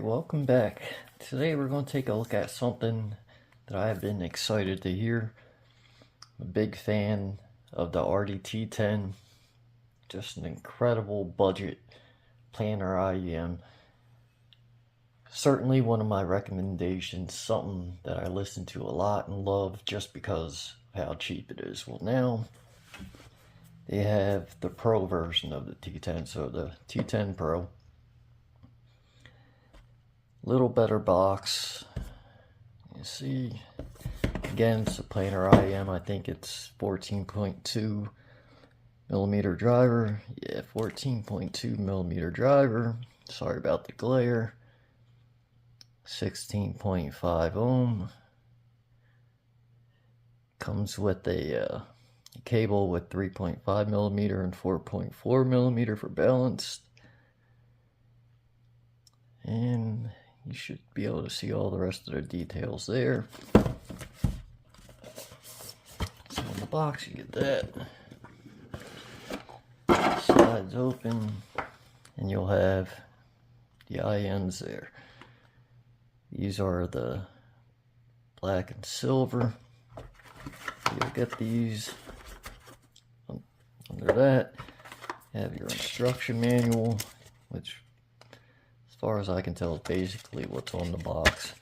Alright, welcome back. Today we're going to take a look at something that I have been excited to hear. I'm a big fan of the Artti T10. Just an incredible budget planner IEM. Certainly one of my recommendations, something that I listen to a lot and love just because of how cheap it is. Well, now they have the Pro version of the T10, so the T10 Pro. Little better box. You see, again, it's a planar IM. I think it's 14.2 millimeter driver. Yeah, 14.2 millimeter driver. Sorry about the glare. 16.5 ohm. Comes with a cable with 3.5 millimeter and 4.4 millimeter for balanced. And you should be able to see all the rest of the details there. So in the box you get that. Slides open and you'll have the INs there. These are the black and silver. You'll get these under that. You have your instruction manual, which as far as I can tell, is basically what's on the box.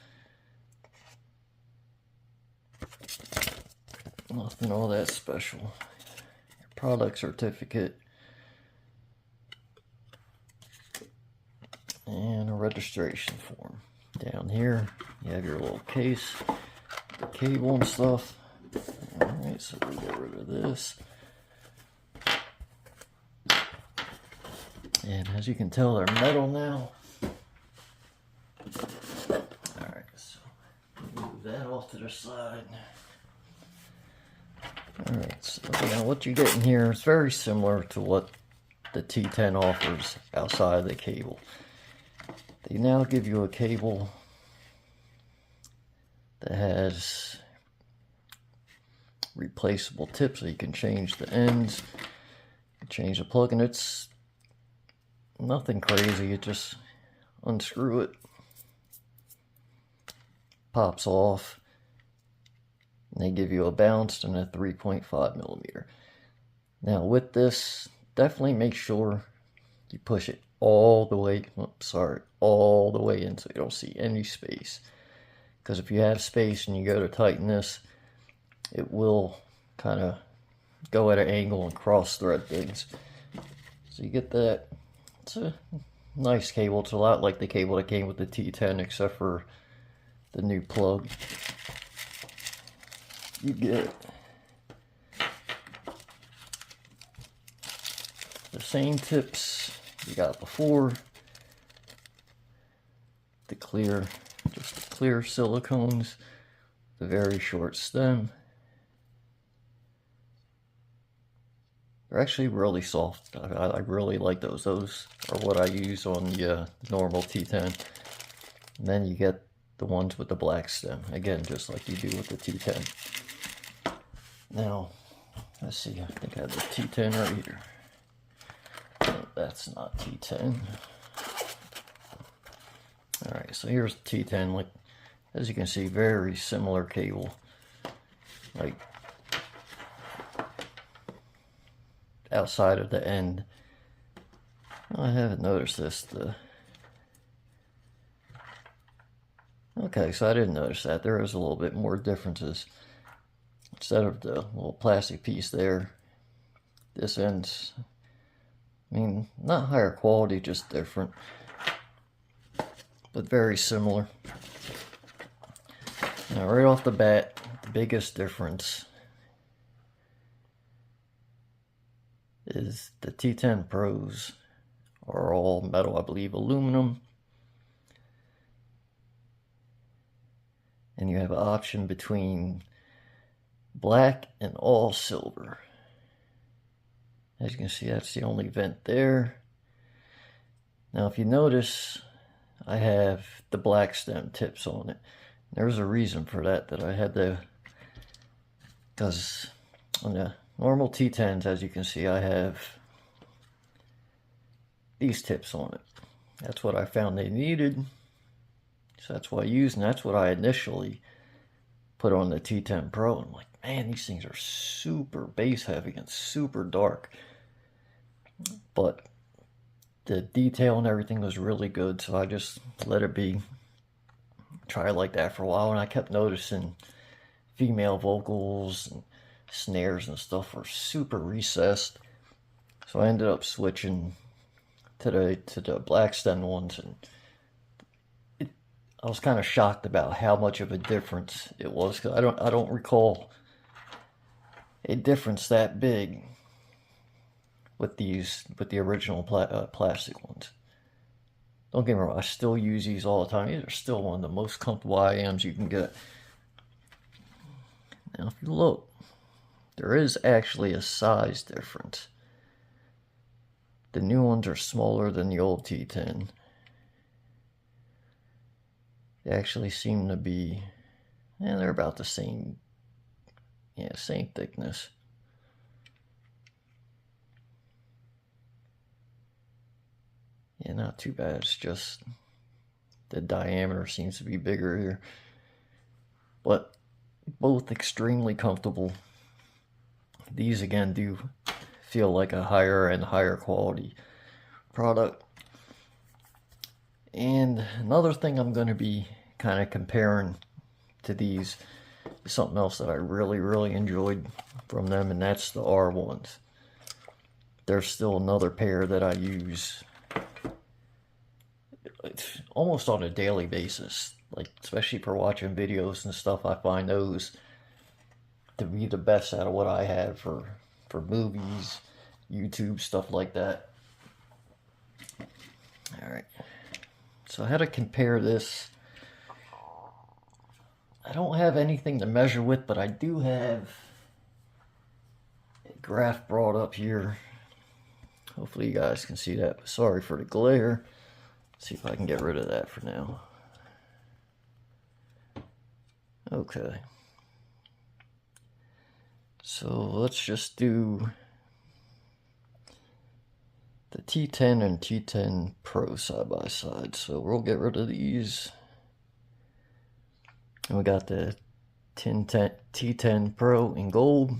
Nothing all that special. Your product certificate. And a registration form. Down here, you have your little case, the cable and stuff. Alright, so we get rid of this. And as you can tell, they're metal now. Alright, so move that off to the side. Alright, so now what you get in here is very similar to what the T10 offers outside of the cable. They now give you a cable that has replaceable tips, so you can change the ends, change the plug, and it's nothing crazy. You just unscrew it, pops off, and they give you a balanced and a 3.5 millimeter. Now with this, definitely make sure you push it all the way, all the way in so you don't see any space. Because if you have space and you go to tighten this, it will kind of go at an angle and cross thread things. So you get that. It's a nice cable. It's a lot like the cable that came with the T10, except for the new plug. You get the same tips you got before. The clear, just the clear silicones, the very short stem. They're actually really soft. I really like those. Those are what I use on the normal T10. And then you get the ones with the black stem. Again, just like you do with the T10. Now, let's see. I think I have the T10 right here. No, that's not T10. Alright, so here's the T10. Like, as you can see, very similar cable. Like, outside of the end. I haven't noticed this. Okay, so I didn't notice that. There is a little bit more differences. Instead of the little plastic piece there, this end's, I mean, not higher quality, just different. But very similar. Now, right off the bat, the biggest difference is the T10 Pros are all metal, I believe aluminum. And you have an option between black and all silver. As you can see, that's the only vent there. Now if you notice, I have the black stem tips on it. There's a reason for that I had to, because on the normal T10s, as you can see, I have these tips on it. That's what I found they needed. So that's what I use, and that's what I initially put on the T10 Pro. I'm like, man, these things are super bass heavy and super dark. But the detail and everything was really good, so I just let it be. Try it like that for a while, and I kept noticing female vocals and snares and stuff were super recessed. So I ended up switching to the black stem ones, and I was kind of shocked about how much of a difference it was, because I don't recall a difference that big with the original plastic ones. Don't get me wrong, I still use these all the time. These are still one of the most comfortable IAMs you can get. Now if you look, there is actually a size difference. The new ones are smaller than the old T10. They actually seem to be, they're about the same, same thickness. Yeah, not too bad. It's just the diameter seems to be bigger here. But both extremely comfortable. These again do feel like a higher and higher quality product. And another thing I'm going to be kind of comparing to these is something else that I really enjoyed from them, and that's the R1s. There's still another pair that I use almost on a daily basis, like especially for watching videos and stuff. I find those to be the best out of what I have for movies, YouTube, stuff like that. Alright, so I had to compare this. I don't have anything to measure with, but I do have a graph brought up here. Hopefully you guys can see that. Sorry for the glare. Let's see if I can get rid of that for now. Okay. So let's just do the T10 and T10 Pro side by side. So we'll get rid of these. And we got the T10 Pro in gold,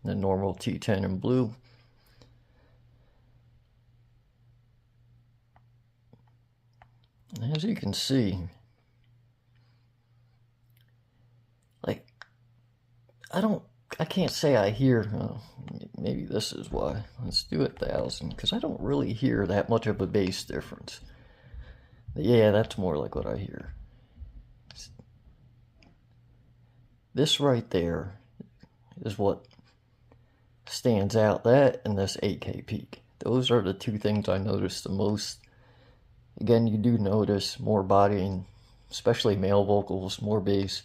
the normal T10 in blue. And as you can see, like, I can't say I hear, maybe this is why. Let's do 1,000, because I don't really hear that much of a bass difference. But yeah, that's more like what I hear. This right there is what stands out. That and this 8K peak. Those are the two things I notice the most. Again, you do notice more body, and especially male vocals, more bass.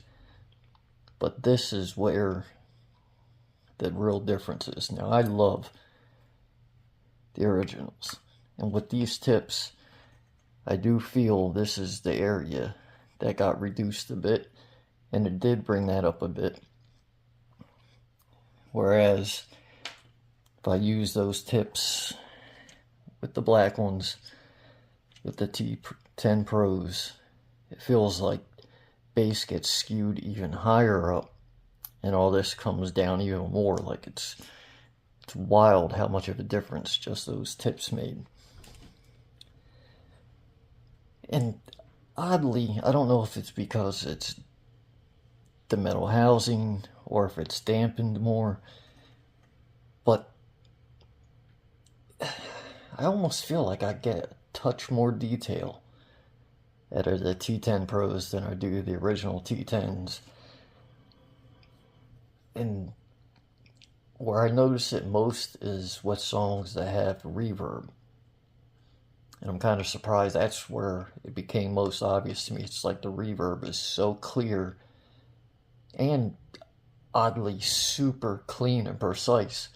But this is where the real difference is. Now, I love the originals. And with these tips, I do feel this is the area that got reduced a bit. And it did bring that up a bit. Whereas, if I use those tips with the black ones, with the T10 Pros, it feels like bass gets skewed even higher up, and all this comes down even more. Like it's wild how much of a difference just those tips made. And oddly, I don't know if it's because it's the metal housing or if it's dampened more, but I almost feel like I get a touch more detail out of the T10 Pros than I do the original T10s. And where I notice it most is with songs that have reverb. And I'm kind of surprised that's where it became most obvious to me. It's like the reverb is so clear and oddly super clean and precise.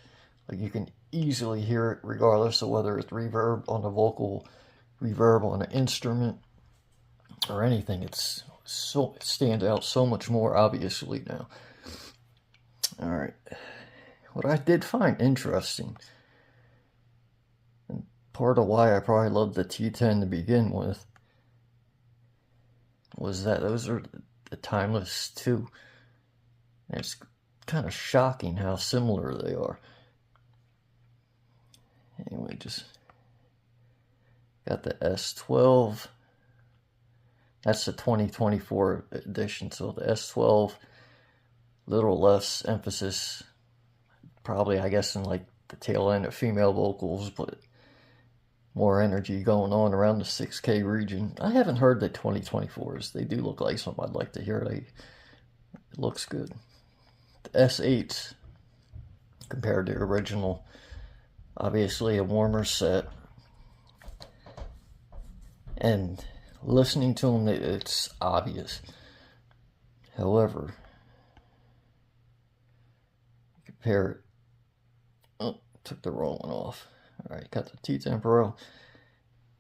Like you can easily hear it regardless of whether it's reverb on the vocal, reverb on an instrument, or anything. It stands out so much more obviously now. Alright, what I did find interesting, and part of why I probably loved the T10 to begin with, was that those are the Timeless 2. And it's kind of shocking how similar they are. Anyway, just got the S12. That's the 2024 edition, so the S12, little less emphasis, probably, I guess, in like the tail end of female vocals, but more energy going on around the 6K region. I haven't heard the 2024s. They do look like something I'd like to hear. It looks good. The S8, compared to the original, obviously a warmer set. And listening to them, it's obvious. However, compare it. Oh, took the wrong one off. Alright, got the T10 Pro.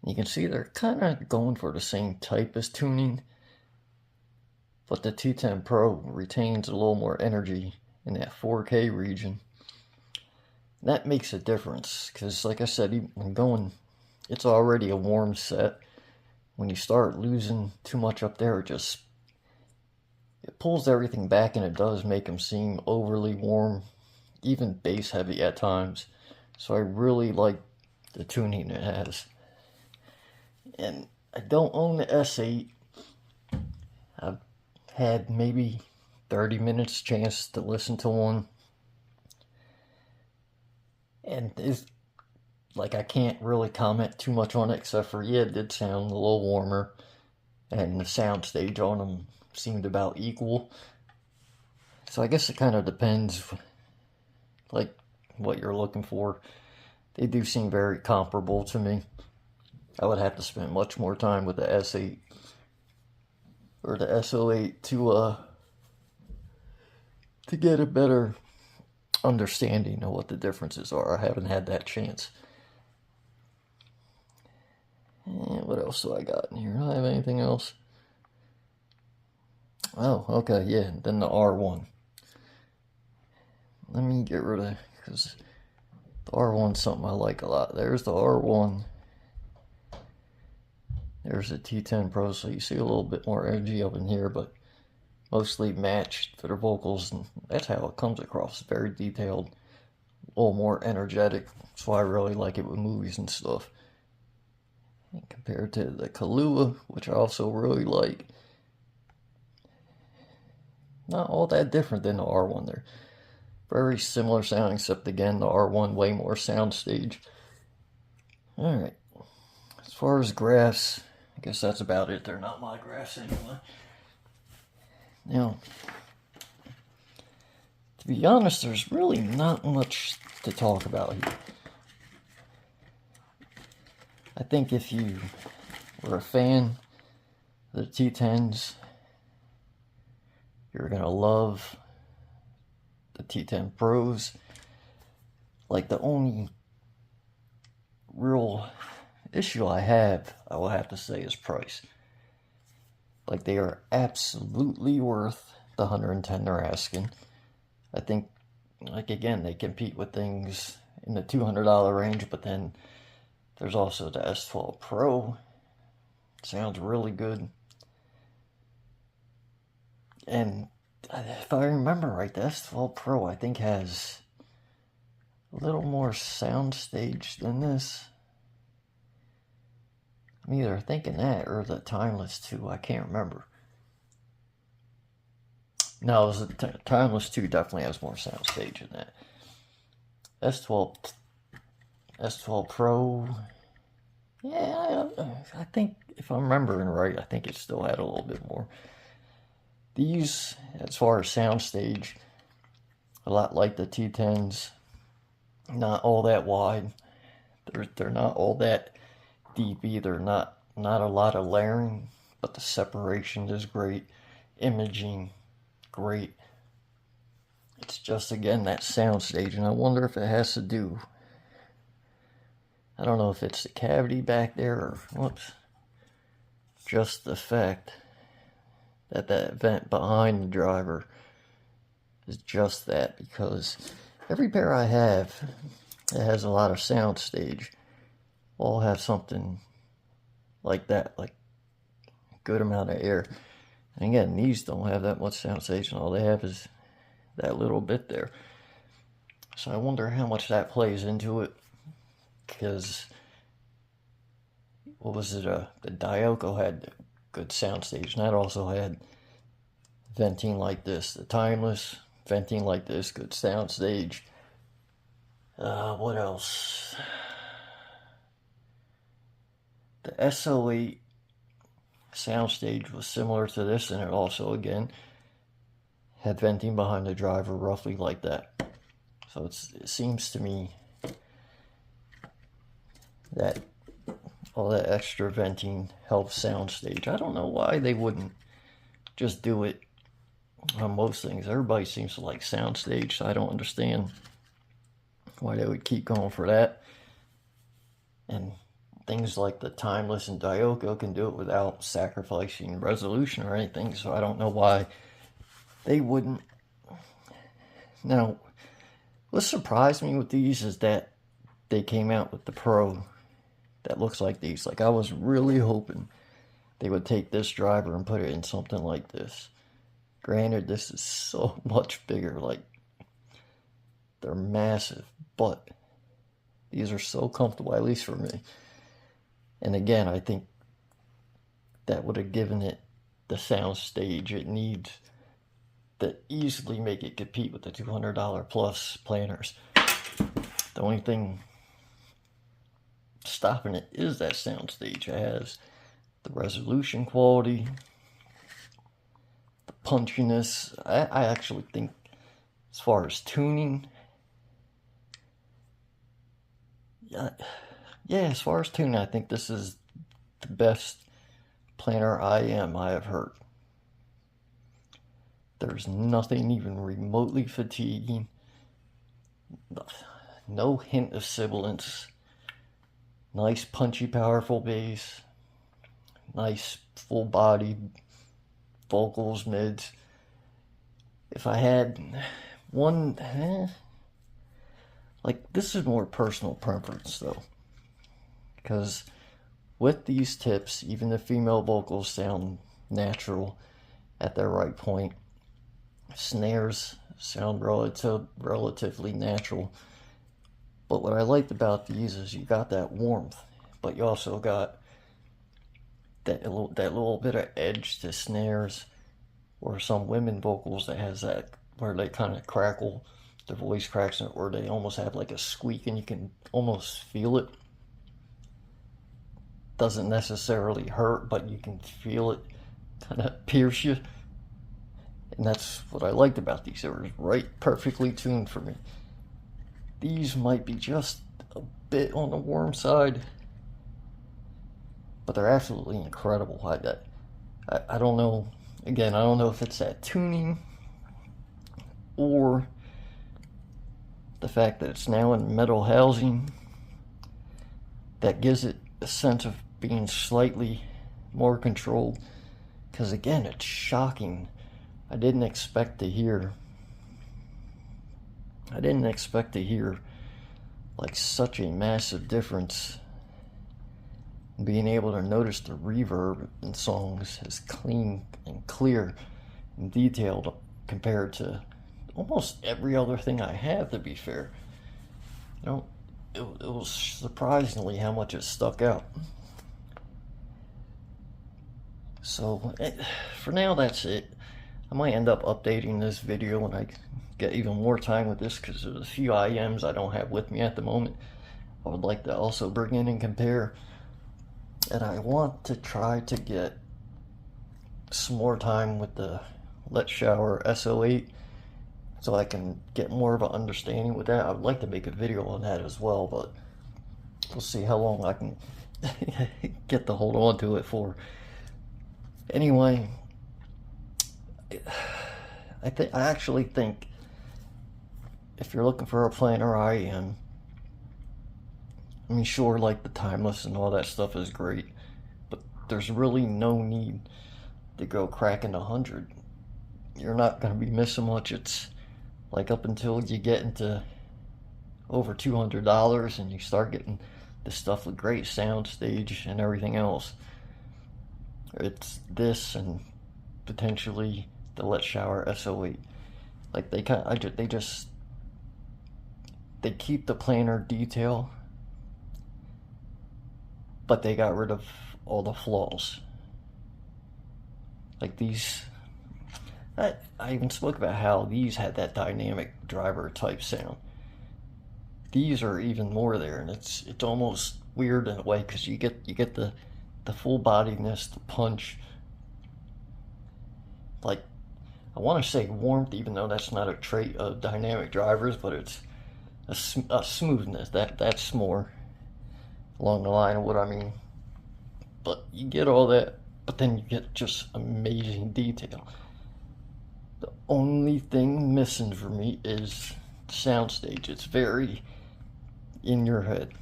You can see they're kind of going for the same type as tuning, but the T10 Pro retains a little more energy in that 4K region. That makes a difference, because like I said, even going, it's already a warm set. When you start losing too much up there, it pulls everything back, and it does make them seem overly warm, even bass heavy at times. So I really like the tuning it has. And I don't own the S8. I've had maybe 30 minutes chance to listen to one. And it's like, I can't really comment too much on it, except for, yeah, it did sound a little warmer, and the soundstage on them seemed about equal. So I guess it kind of depends, like, what you're looking for. They do seem very comparable to me. I would have to spend much more time with the S8 or the S08 to get a better understanding of what the differences are. I haven't had that chance. And what else do I got in here? Do I have anything else? Oh, okay, yeah, then the R1. Let me get rid of, because the R1's something I like a lot. There's the R1. There's the T10 Pro, so you see a little bit more energy up in here, but mostly matched to the vocals, and that's how it comes across. Very detailed, a little more energetic. That's why I really like it with movies and stuff. And compared to the Kahlua, which I also really like, not all that different than the R1. They're very similar sound, except again, the R1 way more soundstage. Alright, as far as graphs, I guess that's about it. They're not my graphs anyway. Now, to be honest, there's really not much to talk about here. I think if you were a fan of the T10s, you're gonna love the T10 Pros. Like, the only real issue I will have to say, is price. Like, they are absolutely worth the $110 they're asking. I think, like, again, they compete with things in the $200 range, but then there's also the S12 Pro. Sounds really good. And if I remember right, the S12 Pro, I think, has a little more soundstage than this. I'm either thinking that or the Timeless 2. I can't remember. No, the Timeless 2 definitely has more soundstage than that. S12 Pro, yeah, I think, if I'm remembering right, I think it still had a little bit more. These, as far as soundstage, a lot like the T10s, not all that wide. They're not all that deep either. Not a lot of layering, but the separation is great. Imaging, great. It's just, again, that soundstage, and I wonder if it has to do, I don't know if it's the cavity back there or whoops, just the fact that that vent behind the driver is just that, because every pair I have that has a lot of soundstage all have something like that, like good amount of air. And again, these don't have that much soundstage, and all they have is that little bit there. So I wonder how much that plays into it, because what was it? The Dioko had good soundstage, and that also had venting like this. The Timeless venting like this, good soundstage. What else? The S08 soundstage was similar to this, and it also again had venting behind the driver, roughly like that. So it seems to me that all that extra venting helps soundstage. I don't know why they wouldn't just do it on most things. Everybody seems to like soundstage, so I don't understand why they would keep going for that. And things like the Timeless and Dioko can do it without sacrificing resolution or anything, so I don't know why they wouldn't. Now, what surprised me with these is that they came out with the Pro that looks like these. Like, I was really hoping they would take this driver and put it in something like this. Granted, this is so much bigger, like, they're massive, but these are so comfortable, at least for me. And again, I think that would have given it the sound stage it needs to easily make it compete with the $200 plus planners. The only thing stopping it is that sound stage. It has the resolution quality, the punchiness. I actually think, as far as tuning, yeah, as far as tuning, I think this is the best planner I have heard. There's nothing even remotely fatiguing. No hint of sibilance. Nice, punchy, powerful bass. Nice, full-bodied vocals, mids. If I had one, like, this is more personal preference, though. Because with these tips, even the female vocals sound natural at their right point. Snares sound relatively natural. But what I liked about these is you got that warmth, but you also got that little bit of edge to snares, or some women vocals that has that, where they kind of crackle, the voice cracks, or they almost have like a squeak and you can almost feel it. Doesn't necessarily hurt, but you can feel it kind of pierce you. And that's what I liked about these. They were right, perfectly tuned for me. These might be just a bit on the warm side, but they're absolutely incredible. I don't know, again, I don't know if it's that tuning or the fact that it's now in metal housing that gives it a sense of being slightly more controlled. Because again, it's shocking. I didn't expect to hear like such a massive difference. Being able to notice the reverb in songs is clean and clear and detailed compared to almost every other thing I have, to be fair. You know, it was surprisingly how much it stuck out. So for now, that's it. I might end up updating this video when I get even more time with this, because there's a few IMs I don't have with me at the moment I would like to also bring in and compare. And I want to try to get some more time with the Letshour S08 so I can get more of an understanding with that. I would like to make a video on that as well, but we'll see how long I can get to hold on to it for. Anyway, I actually think if you're looking for a planner, I mean, sure, like the Timeless and all that stuff is great, but there's really no need to go cracking 100. You're not going to be missing much. It's like up until you get into over $200 and you start getting the stuff with great sound stage and everything else. It's this and potentially the Letshour S08. Like they keep the planar detail, but they got rid of all the flaws. Like these, I even spoke about how these had that dynamic driver type sound. These are even more there, and it's almost weird in a way because you get the full bodiness, the punch. Like, I want to say warmth, even though that's not a trait of dynamic drivers, but it's a smoothness. That's more along the line of what I mean. But you get all that, but then you get just amazing detail. The only thing missing for me is the soundstage. It's very in your head.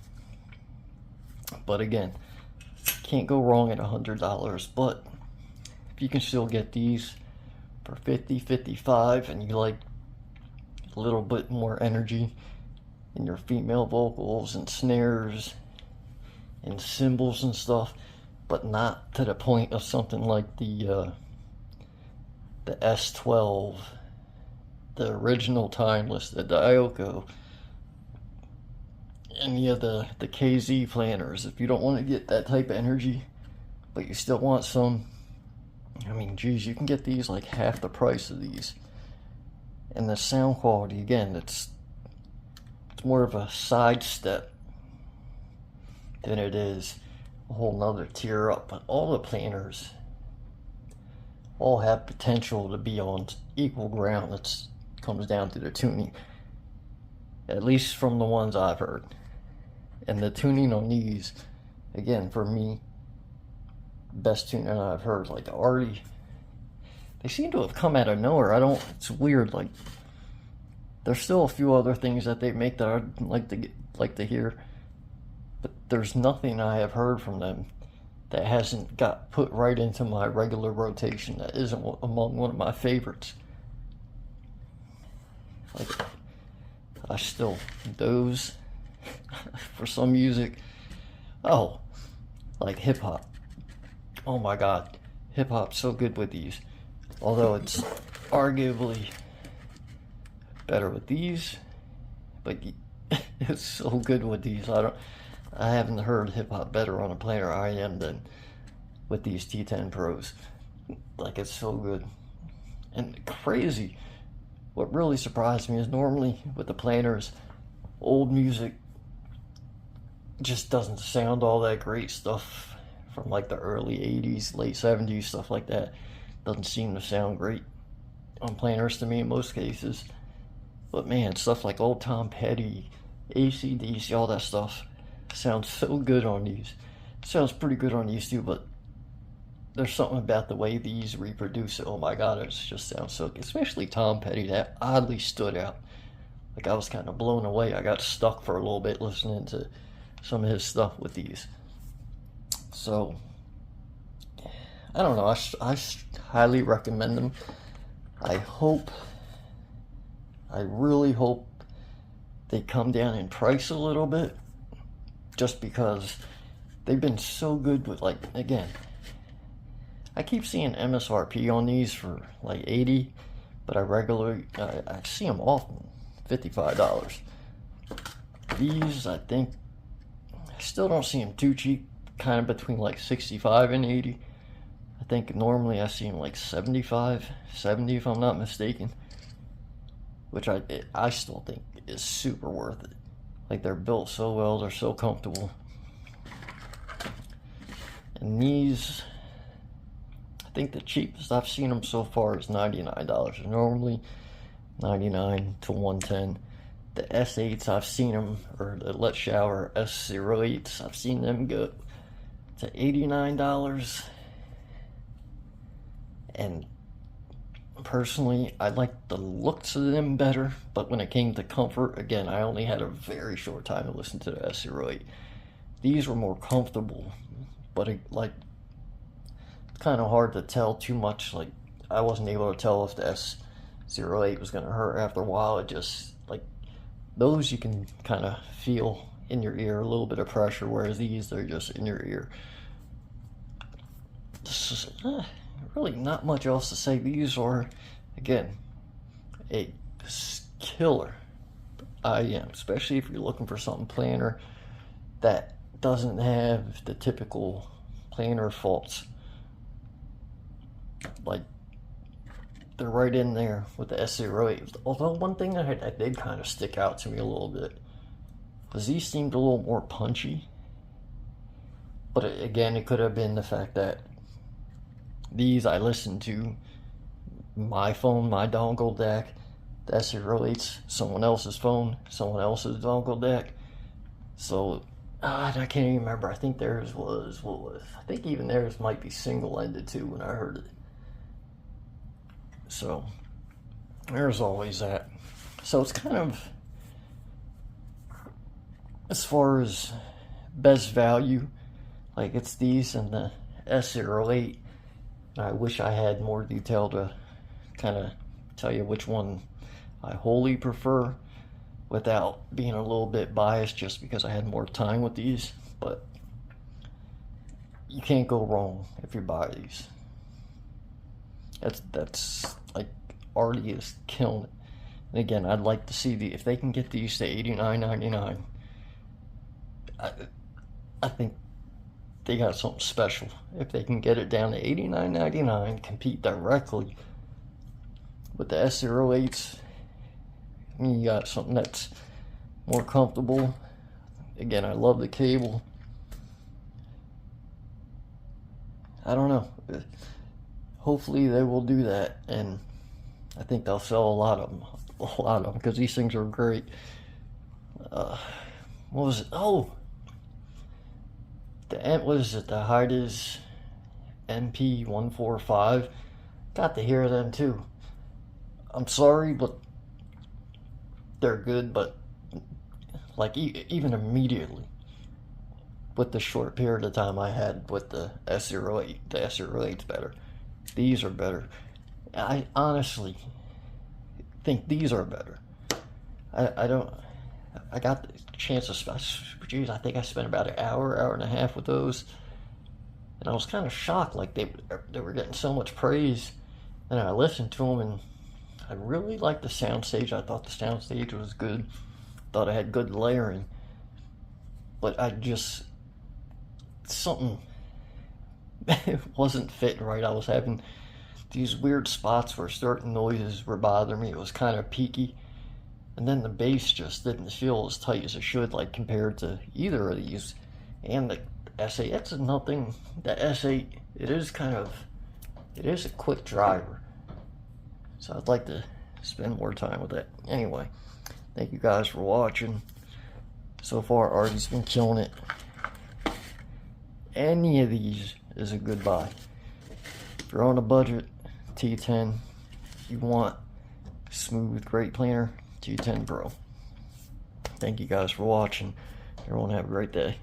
But again, can't go wrong at $100. But if you can still get these for 50, 55, and you like a little bit more energy in your female vocals and snares and cymbals and stuff, but not to the point of something like the S12, the original Timeless, the Dioko, any of the KZ planners. If you don't want to get that type of energy, but you still want some, I mean, geez, you can get these like half the price of these. And the sound quality, again, it's more of a sidestep than it is a whole nother tier up. But all the planners all have potential to be on equal ground. It comes down to the tuning, at least from the ones I've heard. And the tuning on these, again, for me, best tuning I've heard. Like the Artti, they seem to have come out of nowhere. It's weird. Like, there's still a few other things that they make that I'd like to hear, but there's nothing I have heard from them that hasn't got put right into my regular rotation, that isn't among one of my favorites. Like, I still, those, for some music, oh, like hip-hop. Oh my god, hip-hop's so good with these. Although it's arguably better with these, but it's so good with these. I haven't heard hip-hop better on a player I am than with these T10 Pros. Like, it's so good. And crazy, what really surprised me is normally with the planners, old music just doesn't sound all that great. Stuff from like the early 80s, late 70s, stuff like that doesn't seem to sound great on planners to me in most cases. But man, stuff like old Tom Petty, AC/DC, all that stuff sounds so good on these. It sounds pretty good on these too, but there's something about the way these reproduce it. Oh my god, it just sounds so good. Especially Tom Petty, that oddly stood out. Like, I was kind of blown away. I got stuck for a little bit listening to some of his stuff with these. So, I don't know. I highly recommend them. I really hope they come down in price a little bit, just because they've been so good with, like, again, I keep seeing MSRP on these for like $80, but I see them often $55. These, I think, I still don't see them too cheap, kind of between like 65 and 80. I think normally I see them like 75, 70 if I'm not mistaken, which I still think is super worth it. Like, they're built so well, they're so comfortable. And these, I think the cheapest I've seen them so far is $99. They're normally $99 to $110. The S8s I've seen them, or the Letshour S08s, I've seen them go to $89. And personally, I like the looks of them better, but when it came to comfort, again, I only had a very short time to listen to the S08. These were more comfortable, but it's kind of hard to tell too much. Like, I wasn't able to tell if the S08 was going to hurt after a while. It just, like, those you can kind of feel in your ear, a little bit of pressure, whereas these, they're just in your ear. really not much else to say. These are, again, a killer IM, especially if you're looking for something planar that doesn't have the typical planar faults. Like, they're right in there with the S08. Although one thing that did kind of stick out to me a little bit was these seemed a little more punchy. But again, it could have been the fact that these I listened to my phone, my dongle deck, the S08's someone else's phone, someone else's dongle deck. So I can't even remember. I think theirs was, what was, I think even theirs might be single-ended too when I heard it. So there's always that. So it's kind of, as far as best value, like it's these and the S08. I wish I had more detail to kind of tell you which one I wholly prefer without being a little bit biased just because I had more time with these. But you can't go wrong if you buy these. That's like, Artti is killing it. And again, I'd like to see if they can get these to $89.99. I think they got something special. If they can get it down to $89.99, compete directly with the S08s, I mean, you got something that's more comfortable. Again, I love the cable. I don't know. Hopefully they will do that, and I think they'll sell a lot of them, because these things are great. What was it? Oh, what is it? The Heides MP145. Got to hear them too. I'm sorry, but they're good. But like even immediately, with the short period of time I had with the S08, the S08's better. These are better. I honestly think these are better. I got the chance to, geez, I think I spent about an hour and a half with those, and I was kind of shocked, like they were getting so much praise, and I listened to them, and I really liked the soundstage. I thought the soundstage was good, thought it had good layering, but something wasn't fitting right. I was having these weird spots where certain noises were bothering me. It was kind of peaky. And then the bass just didn't feel as tight as it should, like compared to either of these. And the S8, that's nothing. The S8, it is a quick driver. So I'd like to spend more time with it. Anyway, thank you guys for watching. So far, Artti's been killing it. Any of these is a good buy. If you're on a budget, T10. If you want smooth, great planar, T10 Pro. Thank you guys for watching. Everyone have a great day.